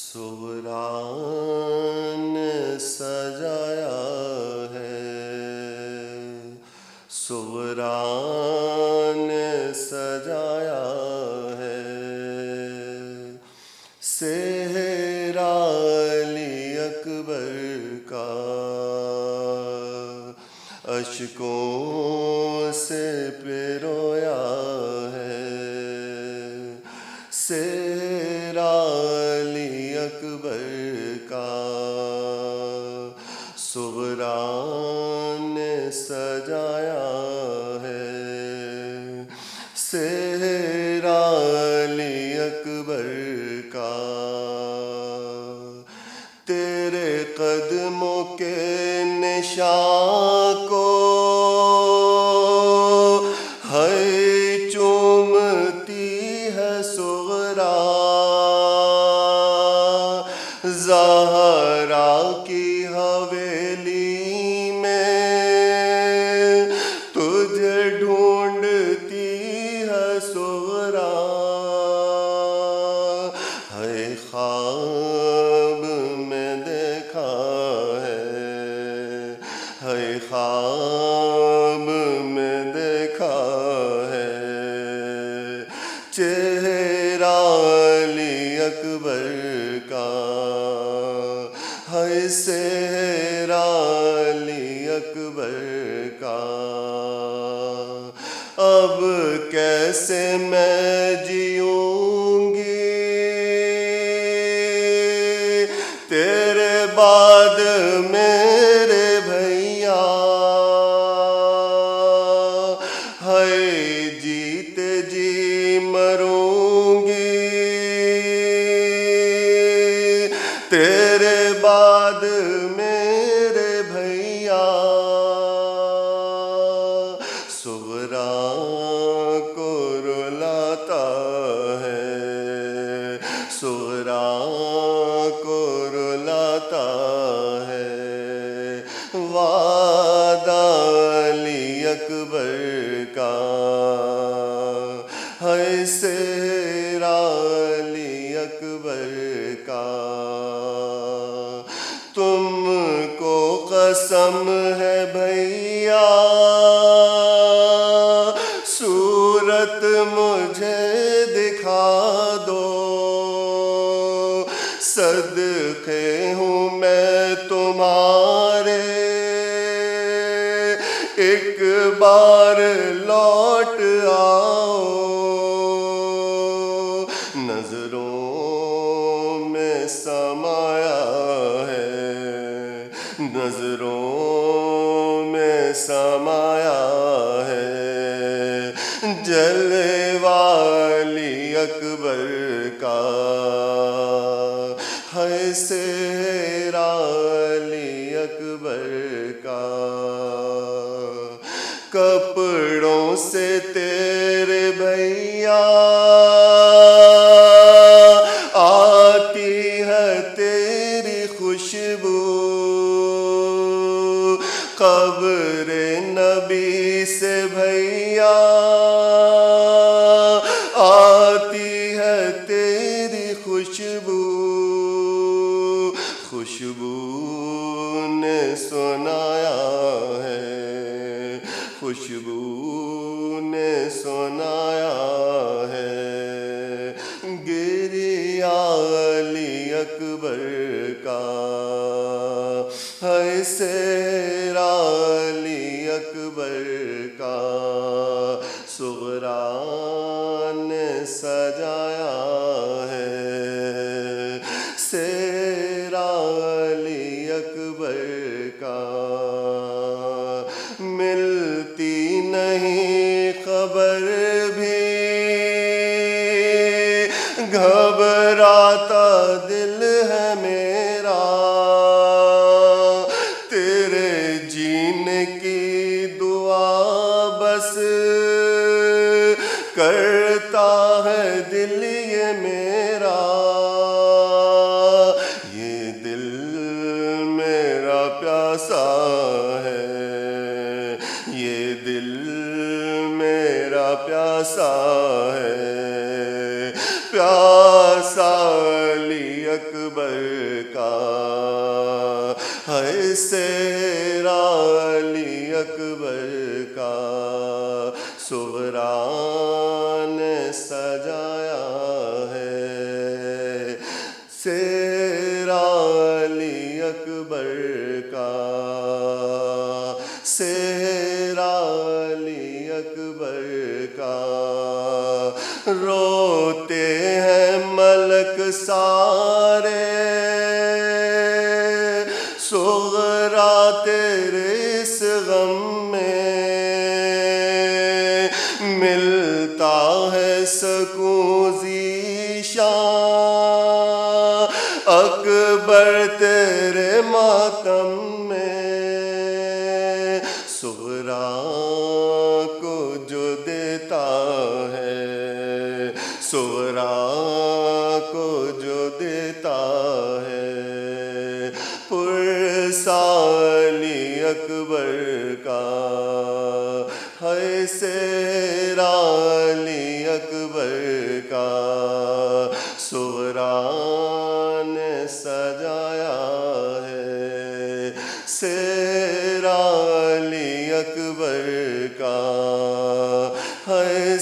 صغرا نے سجایا ہے، صغرا نے سجایا ہے، صحرا علی اکبر کا اشکوں سے پرویا ہے، صحرا علی اکبر کا صغرا نے سجایا ہے، صحرا علی اکبر کا تیرے قدموں کے نشان کو ہے چومتی ہے صغرا، زہرا کی حویلی میں تجھے ڈھونڈتی ہے صغرا، ہے خواب میں دیکھا ہے خواب میں دیکھا ہے، چہرہ علی اکبر کا ہے، صحرا علی اکبر کا اب کیسے میں جیوں گی تیرے بعد میرے بھیا، ہے جیتے جی مروں گی تیرے بعد میرے بھیا، صغرا کو رلاتا ہے، صغرا کو رلاتا ہے، وعدہ علی اکبر کا ہے، صحرا علی اکبر کا تم کو قسم ہے بھیا صورت مجھے دکھا دو، صدقے ہوں میں تمہارے ایک بار لوٹ آؤ، نظروں میں سمایا ہے، نظروں میں سمایا ہے، جلوہ علی اکبر کا ہے، صحرا علی اکبر کا کپڑوں سے تیرے بھیا آتی ہے تیری خوشبو، قبر نبی سے بھیا آتی ہے تیری خوشبو، خوشبو نے سنایا ہے، خوشبو نے سنایا ہے، گریہ علی اکبر کا ہے، صحرا علی اکبر کا صغرا نے سجایا ہے، صحرا علی اکبر کا ملتی نہیں خبر بھی گھبراتا دل ہے میرا، تیرے اکبر کا ہے سیرا علی اکبر کا صغرا نے سجایا ہے سیرا علی اکبر کا سیرا علی اکبر کا روتے ہیں ملک سارے صغرا تیرے اس غم میں ملتا ہے سکون ذیشان اکبر تیرے ماتم میں صغرا کو جو دیتا ہے صغرا کو جو دیتا ہے علی اکبر کا ہے سیرا علی اکبر کا صغرا نے سجایا ہے سیرا علی اکبر کا ہے